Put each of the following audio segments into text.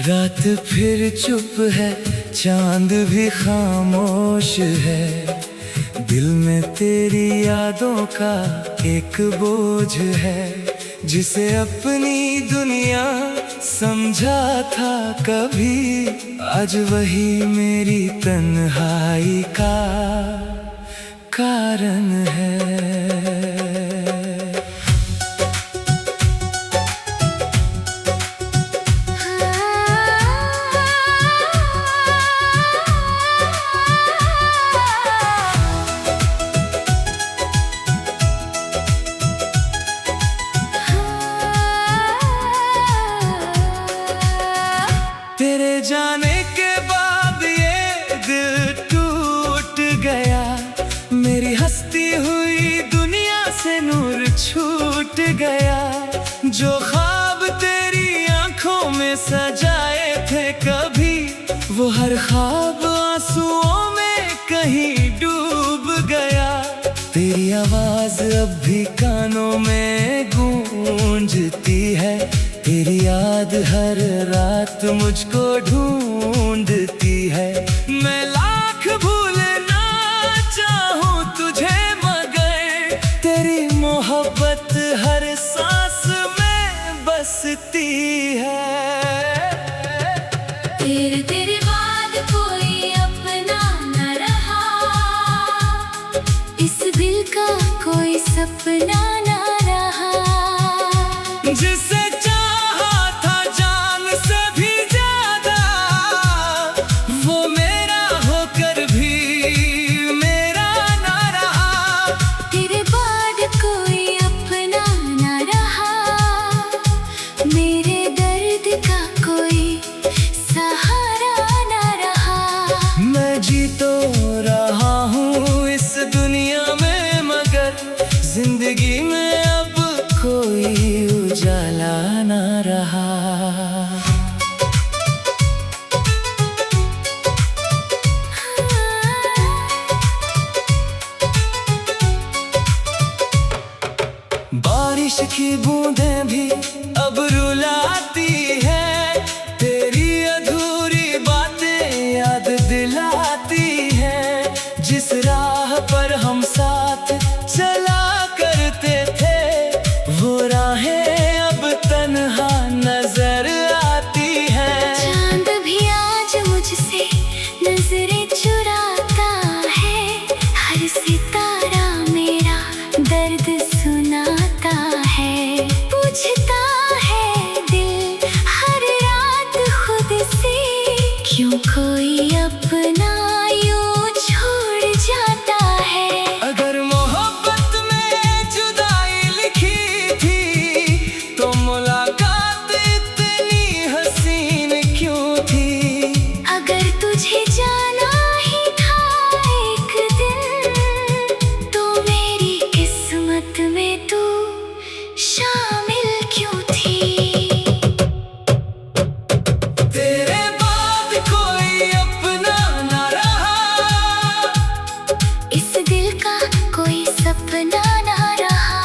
रात फिर चुप है, चांद भी खामोश है। दिल में तेरी यादों का एक बोझ है, जिसे अपनी दुनिया समझा था कभी, आज वही मेरी तन्हाई का कारण है। तेरे जाने के बाद ये दिल टूट गया, मेरी हंसती हुई दुनिया से नूर छूट गया। जो ख्वाब तेरी आंखों में सजाए थे कभी, वो हर ख्वाब आंसुओं में कहीं डूब गया। तेरी आवाज अब भी कानों में गूंजती है, तेरी याद हर रात मुझको ढूंढती है। मैं लाख भूलना चाहूं तुझे, मगर तेरी मोहब्बत हर सांस में बसती है। तेरे बाद कोई अपना न रहा, इस दिल का कोई सपना न रहा। जिसे जिंदगी में अब कोई उजाला ना रहा। बारिश की बूंदें भी अब रुलाती है, तेरी अधूरी बातें याद दिलाती है। जिस राह पर हम साथ चला करते थे, वो राहें अब तन्हा नजर आती है। चांद भी आज मुझसे नजरें चुराता है, हर सितारा मेरा दर्द सुनाता है। पूछता है दिल हर रात खुद से, क्यों कोई अपना यूं छोड़ जाता है। अगर मोहब्बत में जुदाई लिखी थी, तो मुलाकात इतनी हसीन क्यों थी। अगर तुझे जाना ही था एक दिन, तो मेरी किस्मत में तू शामिल क्यों थी। तेरे बाद कोई अपना न रहा, इस दिल का कोई सपना न रहा।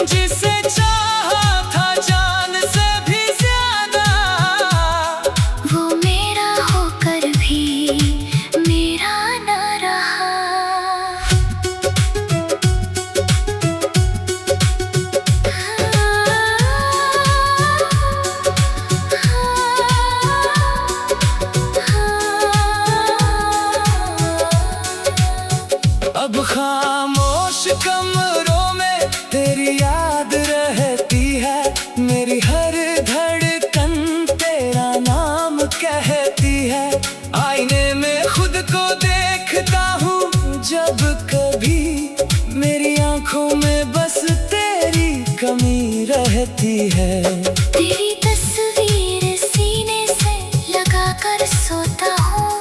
जिसे चाहा था जान से भी ज्यादा, वो मेरा होकर भी मेरा न रहा। अब खामोश कमरों में तेरी याद रहती है, मेरी हर धड़कन तेरा नाम कहती है। आईने में खुद को देखता हूँ जब कभी, मेरी आंखों में बस तेरी कमी रहती है। तेरी तस्वीर सीने से लगा कर सोता हूँ,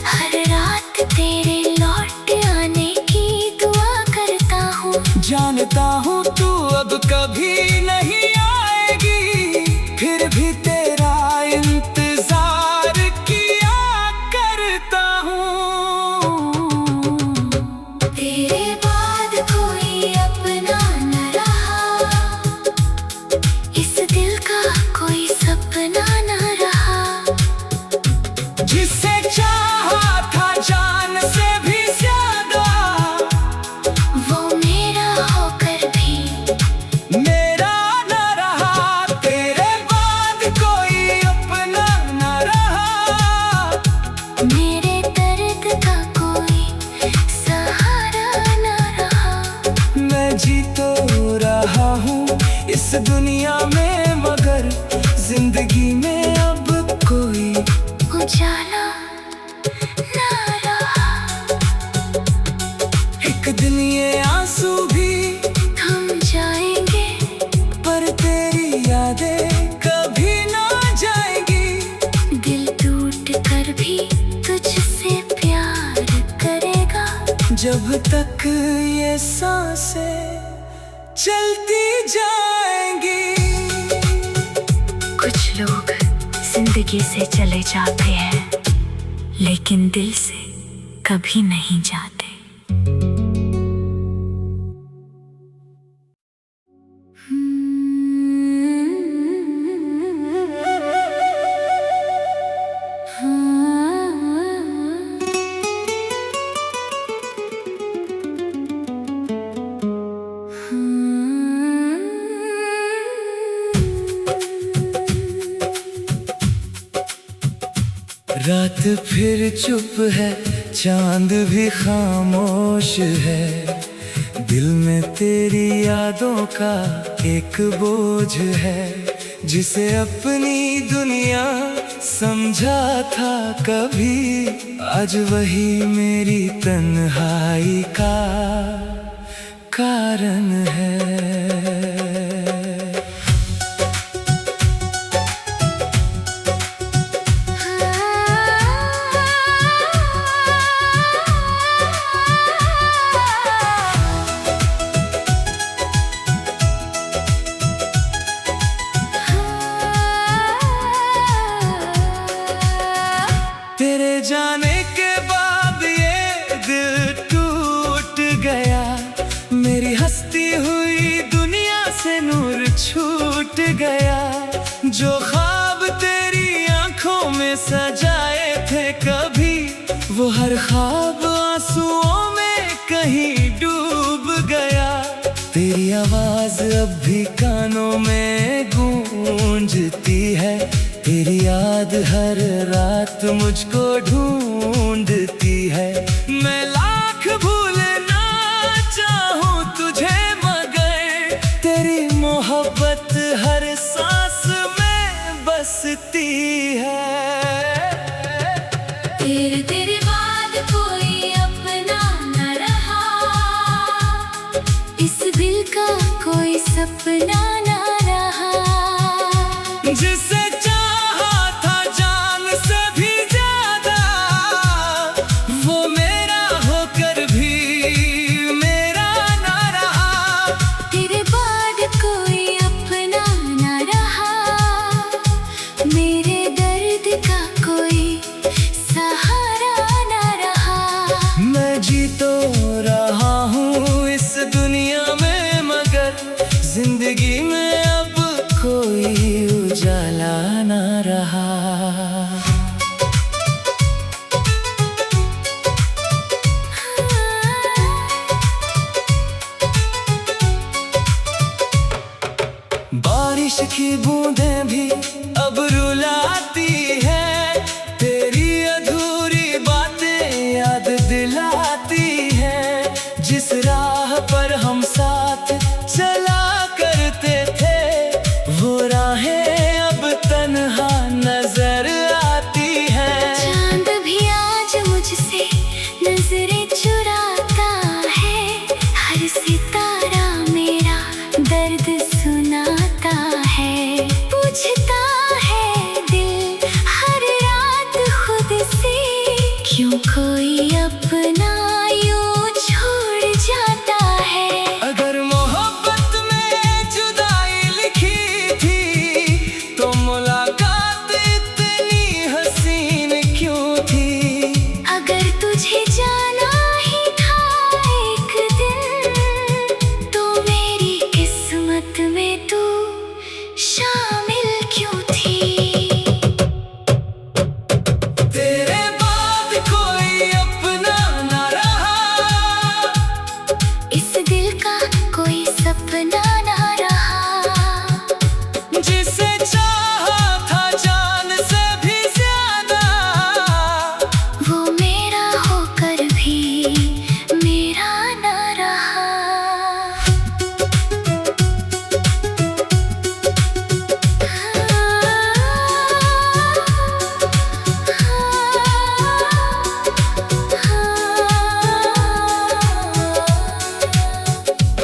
हर रात तेरे लौट आने की दुआ करता हूँ। जानता हूँ तू अब कभी नहीं आएगी, फिर भी तेरा इंतजार किया करता हूँ। तेरे बाद कोई अपना न रहा, इस दिल का कोई सपना न रहा। इस दुनिया में, मगर जिंदगी में अब कोई उजाला ना रहा। एक दिन ये आंसू भी थम जाएंगे, पर तेरी यादें कभी ना जाएंगी। दिल टूट कर भी तुझसे प्यार करेगा, जब तक ये सांसें चलती जाएंगी। कुछ लोग जिंदगी से चले जाते हैं, लेकिन दिल से कभी नहीं जाते। रात फिर चुप है, चांद भी खामोश है। दिल में तेरी यादों का एक बोझ है, जिसे अपनी दुनिया समझा था कभी, आज वही मेरी तन्हाई का कारण है। तेरे जाने के बाद ये दिल टूट गया, मेरी हंसती हुई दुनिया से नूर छूट गया। जो ख्वाब तेरी आंखों में सजाए थे कभी, वो हर ख्वाब आंसुओं में कहीं डूब गया। तेरी आवाज अब भी कानों में गूंजती है, तेरी याद हर रात मुझको ढूंढती है। मैं लाख भूलना चाहूं तुझे, मगर तेरी मोहब्बत हर सांस में बसती है। तेरे बाद कोई अपना न रहा, इस दिल का कोई सपना न रहा। जिसे जिंदगी में अब कोई उजाला ना रहा। बारिश की बूंदें भी अब रुलाती है, तेरी अधूरी बातें याद दिलाती है। जिस राह पर हम साथ चला करते थे, वो राहें अब तन्हा नजर आती है। चांद भी आज मुझसे नजरें चुराता है, हर सितारा मेरा दर्द सुनाता है। पूछता है दिल हर रात खुद से, क्यों कोई अपना यूं छोड़ जाता है। अगर मोहब्बत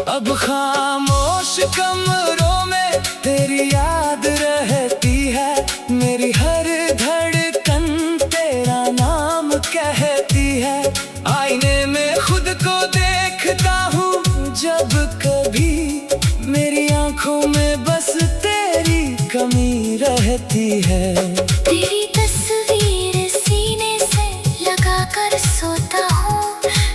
अब खामोश कमरों में तेरी याद रहती है, मेरी हर धड़कन तेरा नाम कहती है। आईने में खुद को देखता हूँ जब कभी, मेरी आंखों में बस तेरी कमी रहती है। तेरी तस्वीर सीने से लगा कर सोता हूँ,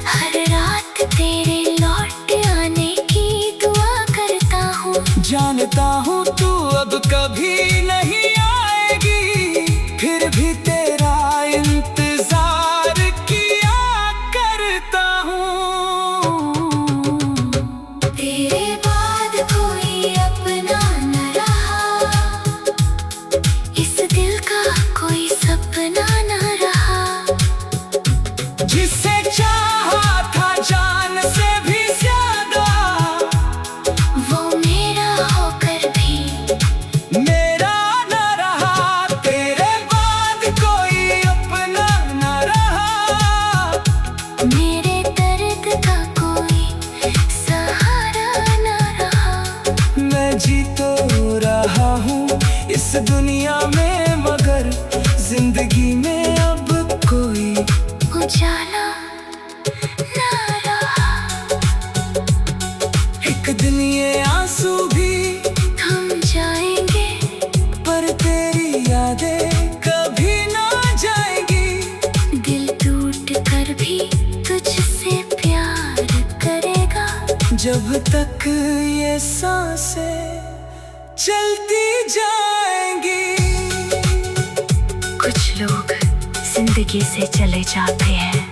हर रात तेरे लौट आने की दुआ करता हूँ। जानता हूँ तू अब कभी नहीं आएगी, फिर भी तेरा इंतजार किया करता हूँ। तेरे बाद कोई अपना न रहा, इस दिल का कोई सपना न रहा। जिसे चाहा था जान से भी ज्यादा, वो मेरा होकर भी मेरा न रहा। तेरे बाद कोई अपना न रहा, मेरे दर्द का कोई सहारा न रहा। मैं जी तो रहा हूँ इस दुनिया में, मगर जिंदगी में अब कोई उजाला न रहा। एक दिन ये आंसू भी थम जाएंगे, पर तेरी यादें कभी ना जाएगी। दिल टूट कर भी तुझसे प्यार करेगा। जब तक ये सांसें चलती जाएंगी। कुछ लोग जिंदगी से चले जाते हैं,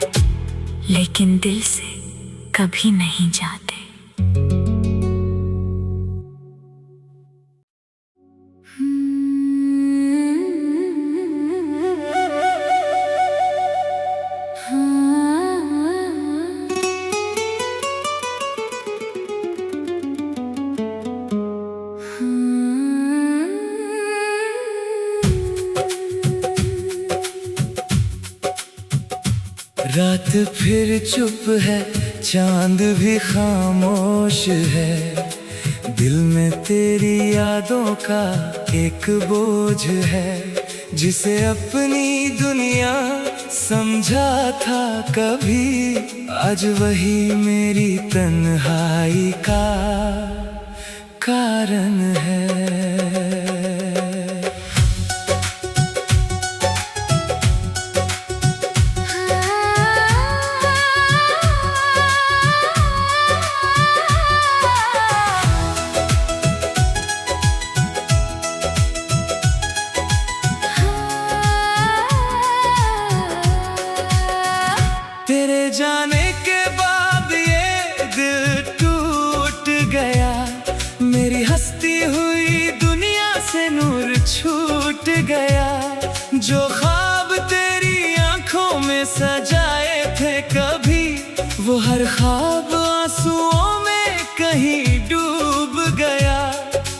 लेकिन दिल से कभी नहीं जाते। रात फिर चुप है, चांद भी खामोश है। दिल में तेरी यादों का एक बोझ है, जिसे अपनी दुनिया समझा था कभी, आज वही मेरी तन्हाई का कारण है। तेरे जाने के बाद ये दिल टूट गया, मेरी हंसती हुई दुनिया से नूर छूट गया। जो ख्वाब तेरी आंखों में सजाए थे कभी, वो हर ख्वाब आंसुओं में कहीं डूब गया।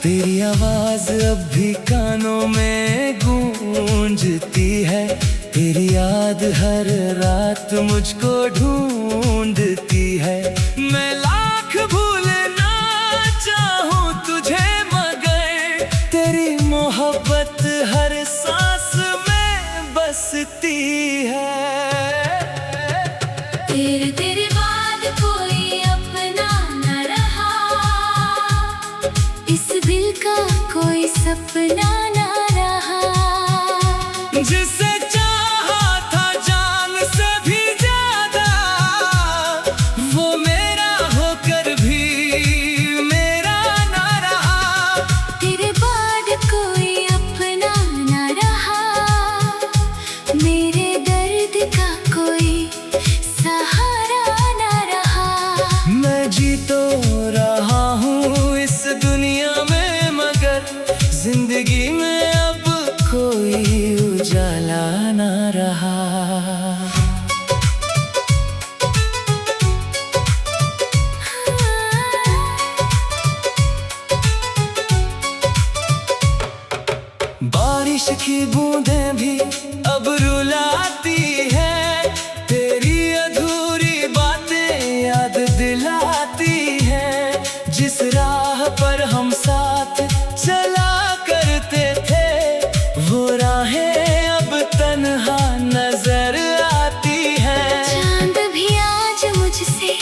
तेरी आवाज अब भी कानों में गूंजती है, तेरी याद हर रात मुझको ढूंढती है। मैं लाख भूलना चाहूँ तुझे, मगर तेरी मोहब्बत हर सांस में बसती है। तेरे बाद कोई अपना न रहा, इस दिल का कोई सपना न रहा। जिसे जिंदगी में अब कोई उजाला ना रहा। बारिश की बूंदें भी अब रुलाती है, तेरी अधूरी बातें याद दिलाती है। जिस राह पर हम साथ चला करते थे, वो राहें अब तन्हा नजर आती है। चांद भी आज मुझसे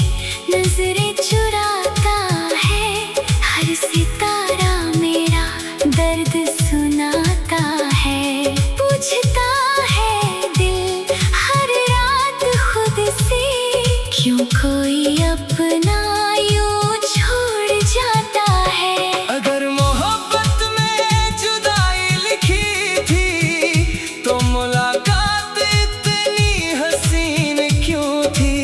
नजरें चुराता है, हर सितारा मेरा दर्द सुनाता है। पूछता है दिल हर रात खुद से, क्यों कोई अपना यूं छोड़ जाता है। अगर मोहब्बत में जुदाई लिखी थी, तो मुलाकात इतनी हसीन क्यों थी।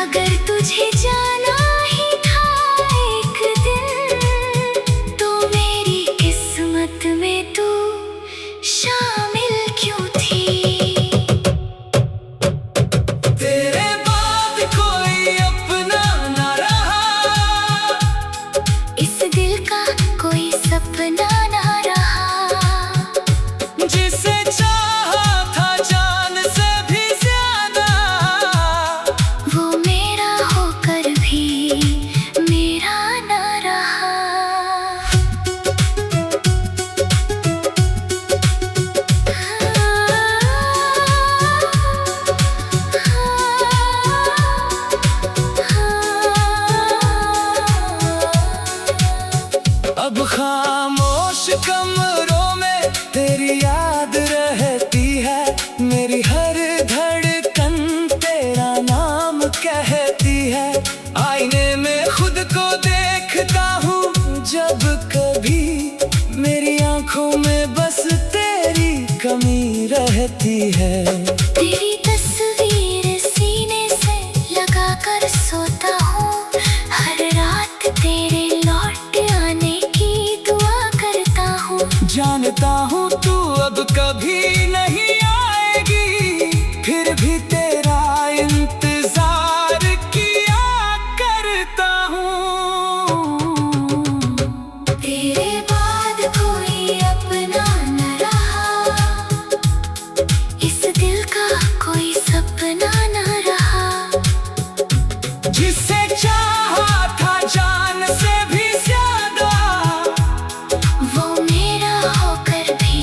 अगर तुझे जाना ही था एक दिन, तो मेरी किस्मत में तू शामिल क्यों थी। तेरे बाद कोई अपना न रहा, इस दिल का कोई सपना ना रहा। जिसे चाहा था जान से भी ज्यादा, वो मेरा होकर भी मेरा ना रहा। अब खामोश कमरों में तेरी याद रहती है। मेरी हर धड़कन तेरा नाम कहती है। आईने में खुद को देखता हूँ जब कभी, मेरी आंखों में बस तेरी कमी रहती है। तेरी तस्वीर सीने से लगा कर सोता हूँ, हर रात तेरे लौट आने की दुआ करता हूँ। जानता हूँ तू अब कभी नहीं आएगी, फिर भी तेरा इंतजार किया करता हूँ। तेरे बाद कोई अपना न रहा, इस दिल का कोई सपना न रहा। जिसे चाहा था जान से भी ज्यादा, वो मेरा होकर भी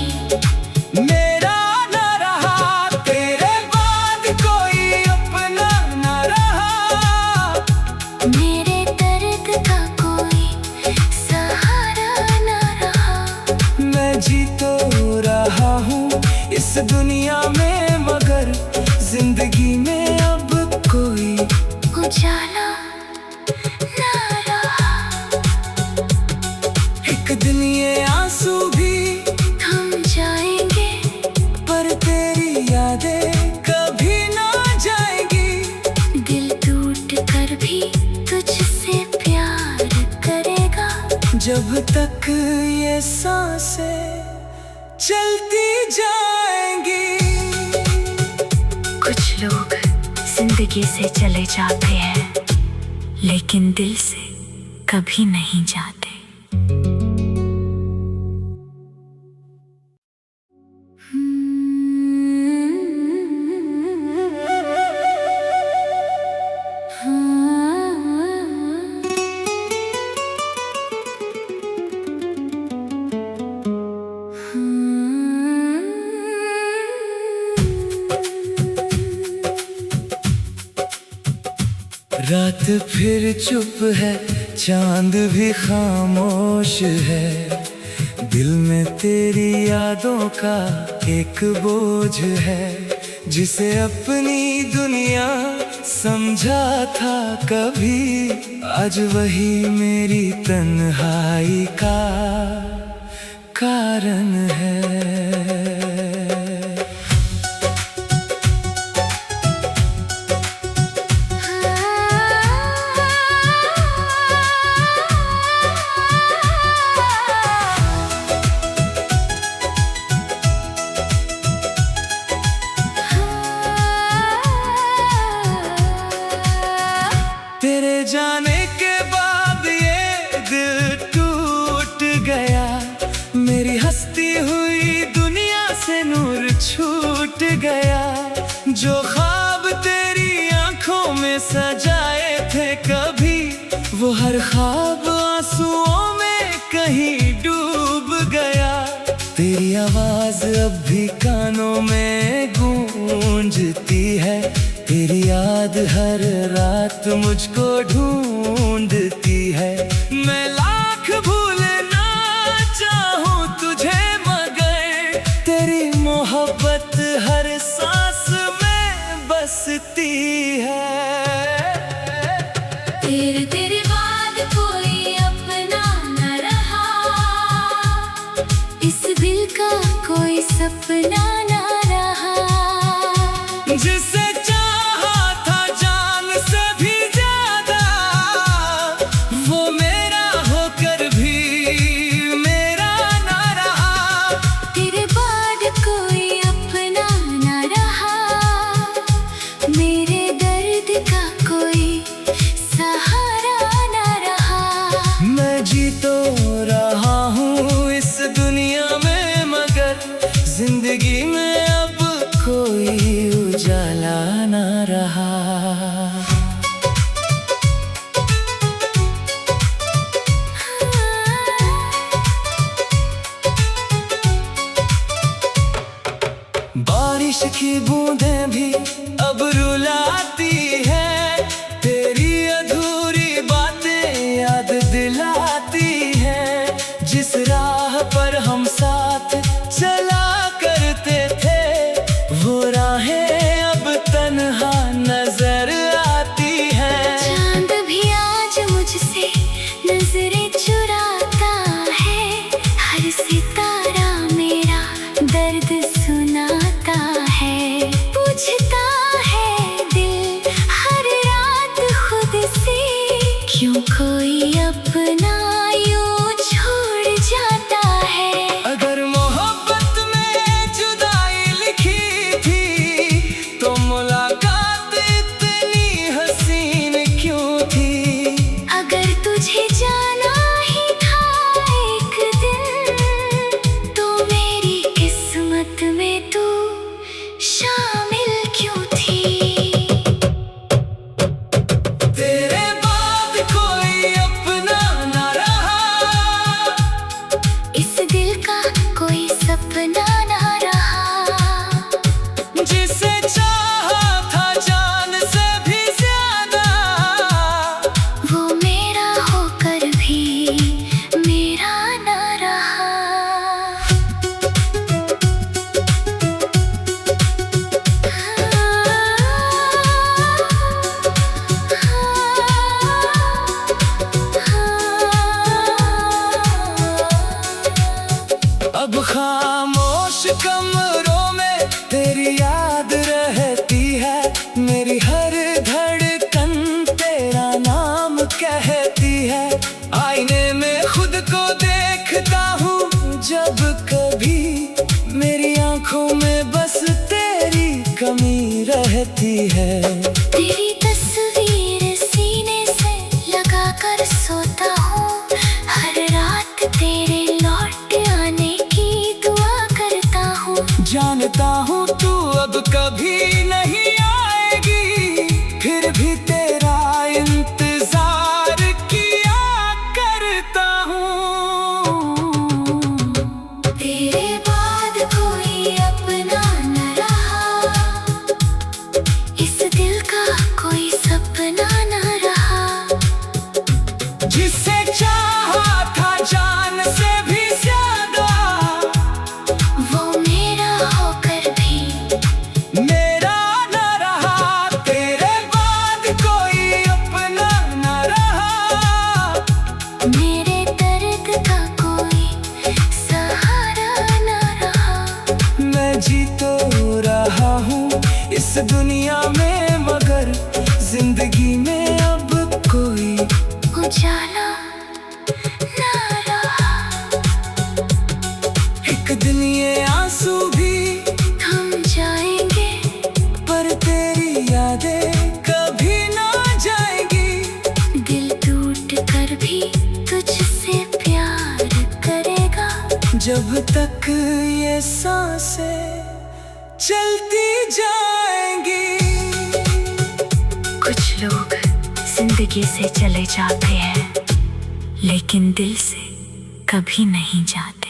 मेरा न रहा। तेरे बाद कोई अपना न रहा, मेरे दर्द का कोई सहारा न रहा। मैं जी तो रहा हूँ इस दुनिया में, मगर जिंदगी में अब कोई उजाला ना रहा। एक दिन ये आंसू भी थम जाएंगे, पर तेरी यादें कभी ना जाएगी। दिल टूट कर भी तुझसे प्यार करेगा। जब तक ये सांसें चलती जाएंगी। कुछ लोग जिंदगी से चले जाते हैं, लेकिन दिल से कभी नहीं जाते। रात फिर चुप है, चांद भी खामोश है। दिल में तेरी यादों का एक बोझ है। जिसे अपनी दुनिया समझा था कभी, आज वही मेरी तन्हाई का कारण है। तेरे जाने के बाद ये दिल टूट गया। मेरी हंसती हुई दुनिया से नूर छूट गया। जो ख्वाब तेरी आंखों में सजाए थे कभी, वो हर ख्वाब आंसुओं में कहीं डूब गया। तेरी आवाज अब भी कानों में गूंजती है। तेरी याद हर रात मुझको ढूंढती है। मैं लाख भूलना चाहूं तुझे मगर तेरी मोहब्बत हर सांस में बसती है। तेरे बाद कोई अपना न रहा, इस दिल का कोई सपना न रहा। जिसे चाहा था जान से भी ज्यादा, वो मेरा होकर भी मेरा ना रहा। तेरे बाद कोई अपना न रहा, मेरे दर्द का कोई सहारा न रहा। मैं जी तो रहा हूँ इस दुनिया में मगर जिंदगी में अब कोई उजाला ना रहा। बारिश की बूंदें भी अब रुलाती है। तेरी अधूरी बातें याद दिलाती है। जिस राह पर हम साथ चला करते थे, वो राहें अब तन्हा नजर आती है। चांद भी आज मुझसे नजरें चुराता है। हर सितारा मेरा दर्द सुनाता है। पूछता है दिल हर रात खुद से, क्यों कोई अपना यूं छोड़ जाता है। अगर मोहब्बत में जुदाई लिखी थी, तो मुलाकात इतनी हसीन क्यों थी। अगर तुझे जाना ही था एक दिन, तो मेरी किस्मत में तू शामिल क्यों थी। तेरे बाद कोई अपना ना रहा, इस दिल का कोई सपना न रहा। जिसे चाहा था जान से भी ज्यादा, वो मेरा होकर भी मेरा न रहा। अब खामोश कमरों में तेरी याद रहती है। मेरी हर धड़कन तेरा नाम कहती है। आईने में खुद को देखता हूँ जब कभी, मेरी आंखों में बस तेरी कमी रहती है। तेरी तस्वीर सीने से लगा कर सोता हूँ। हर रात तेरे लौट आने की दुआ करता हूँ। जानता हूँ तू अब कभी नहीं आएगी, फिर भी तेरा इंतजार किया करता हूँ। तेरे बाद कोई अपना न रहा, इस दिल का कोई सपना न रहा। जिसे चाहा था जान से भी ज्यादा, वो मेरा होकर भी मेरा न रहा। तेरे बाद कोई अपना न रहा, मेरे दर्द का कोई सहारा न रहा। मैं जी तो रहा हूँ इस दुनिया में मगर जिंदगी में अब कोई उजाला न रहा। एक दिन ये आंसू भी थम जाएंगे, पर तेरी यादें कभी ना जाएंगी। दिल टूट कर भी तुझसे प्यार करेगा। जब तक ये सांसें चलती जाएंगी। कुछ लोग जिंदगी से चले जाते हैं, लेकिन दिल से कभी नहीं जाते।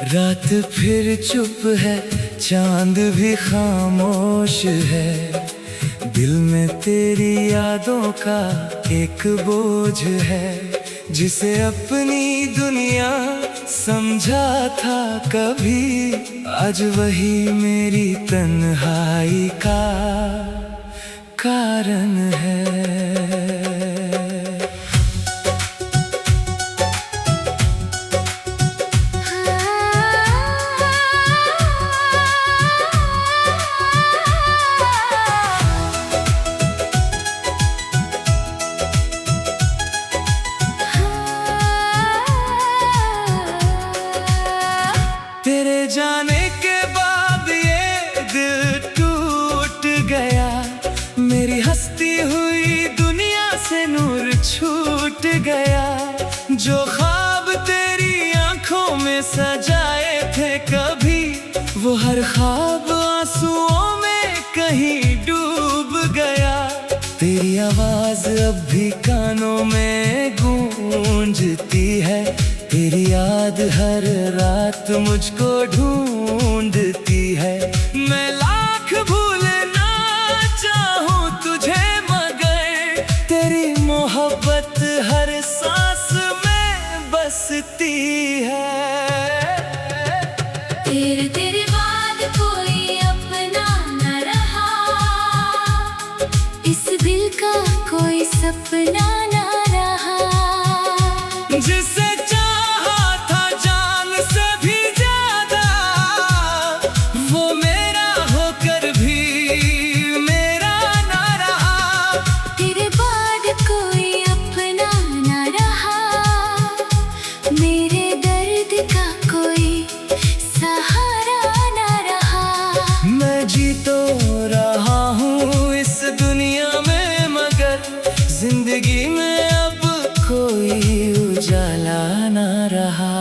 रात फिर चुप है, चांद भी खामोश है। दिल में तेरी यादों का एक बोझ है, जिसे अपनी दुनिया समझा था कभी, आज वही मेरी तन्हाई का कारण है। तेरे जाने के बाद ये दिल टूट गया, मेरी हंसती हुई दुनिया से नूर छूट गया। जो ख्वाब तेरी आंखों में सजाए थे कभी, वो हर ख्वाब आंसुओं में कहीं डूब गया। तेरी आवाज अब भी कानों में गूंजती है, तेरी याद हर रात मुझको ढूंढती है। मैं लाख भूलना चाहूं तुझे, मगर तेरी मोहब्बत हर सांस में बसती है। तेरे बाद कोई अपना न रहा, इस दिल का कोई सपना न रहा। जिसे जिंदगी में अब कोई उजाला ना रहा।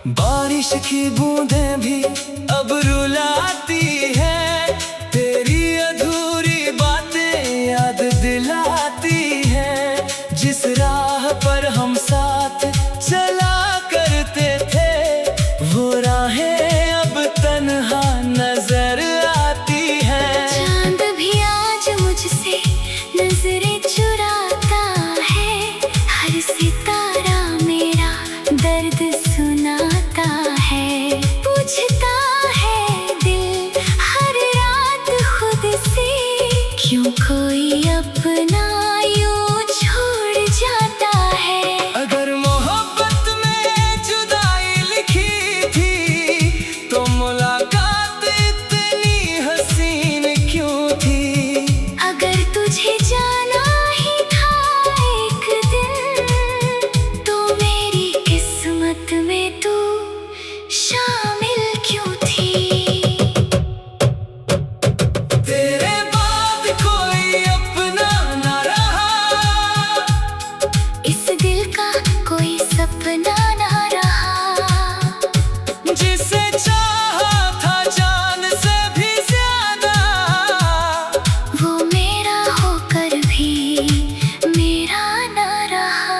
बारिश की बूंदें भी अब रुलाती है, तेरी अधूरी बातें याद दिलाती है। जिस राह पर हम साथ चला करते थे, वो राहें अब तन्हा नजर आती है। चांद भी आज मुझसे नजरें चुराता है, हर सितारा मेरा दर्द सुनाता है। पूछता है दिल हर रात खुद से, क्यों कोई अपना यूं छोड़ जाता है। अगर मोहब्बत में जुदाई लिखी थी, तो मुलाकात इतनी हसीन क्यों थी। अगर तुझे जाना ही था एक दिन, तो मेरी किस्मत में तू शामिल क्यों थी। तेरे बाद कोई अपना न रहा, इस दिल का कोई सपना ना रहा। जिसे चाहा था जान से भी ज्यादा, वो मेरा होकर भी मेरा ना रहा।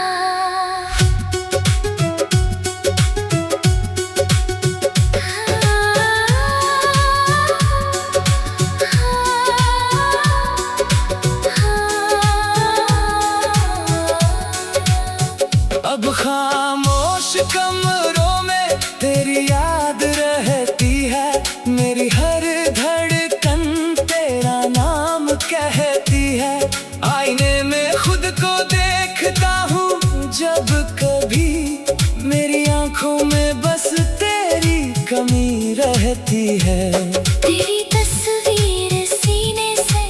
अब खामोश कमरों में तेरी याद रहती है, मेरी हर धड़कन तेरा नाम कहती है। आईने में खुद को देखता हूँ जब कभी, मेरी आंखों में बस तेरी कमी रहती है। तेरी तस्वीर सीने से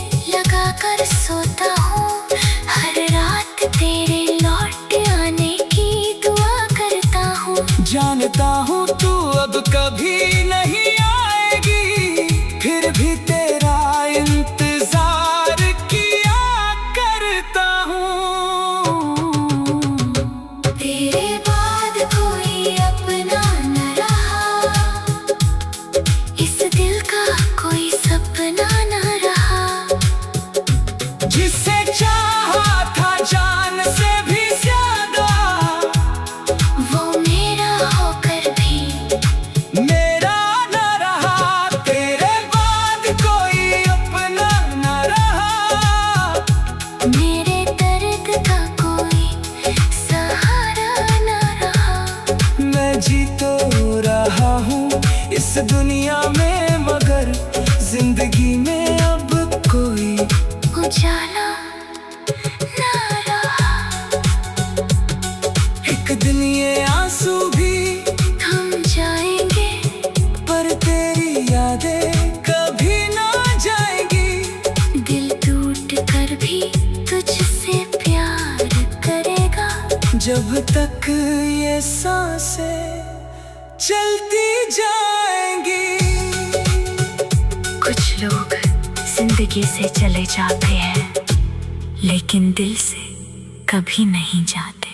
दुनिया में, मगर जिंदगी में अब कोई उजाला ना रहा। एक दिन ये आंसू भी थम जाएंगे, पर तेरी यादें कभी ना जाएंगी। दिल टूट कर भी तुझसे प्यार करेगा, जब तक ये सांसें चलती जाएंगी। कुछ लोग जिंदगी से चले जाते हैं, लेकिन दिल से कभी नहीं जाते।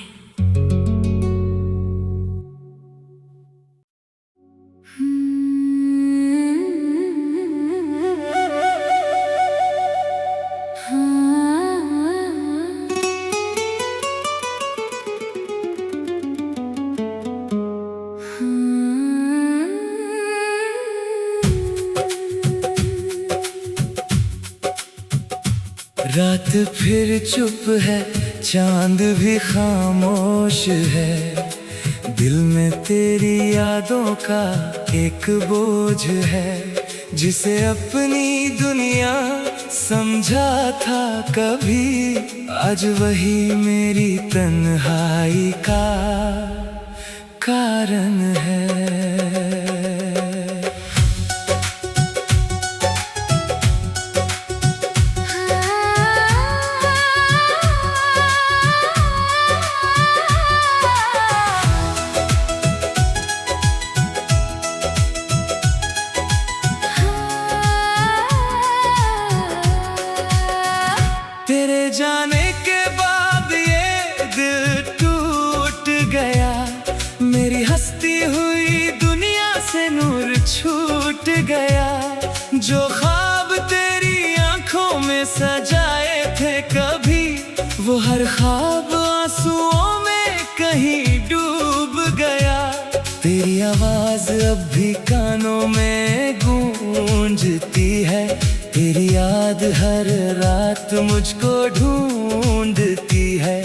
रात फिर चुप है, चांद भी खामोश है। दिल में तेरी यादों का एक बोझ है, जिसे अपनी दुनिया समझा था कभी, आज वही मेरी तन्हाई का कारण है। तेरे जाने के बाद ये दिल टूट गया, मेरी हंसती हुई दुनिया से नूर छूट गया। जो ख्वाब तेरी आंखों में सजाए थे कभी, वो हर ख्वाब आंसुओं में कहीं डूब गया। तेरी आवाज अब भी कानों में गूंजती है, तेरी याद हर रात मुझको ढूंढती है।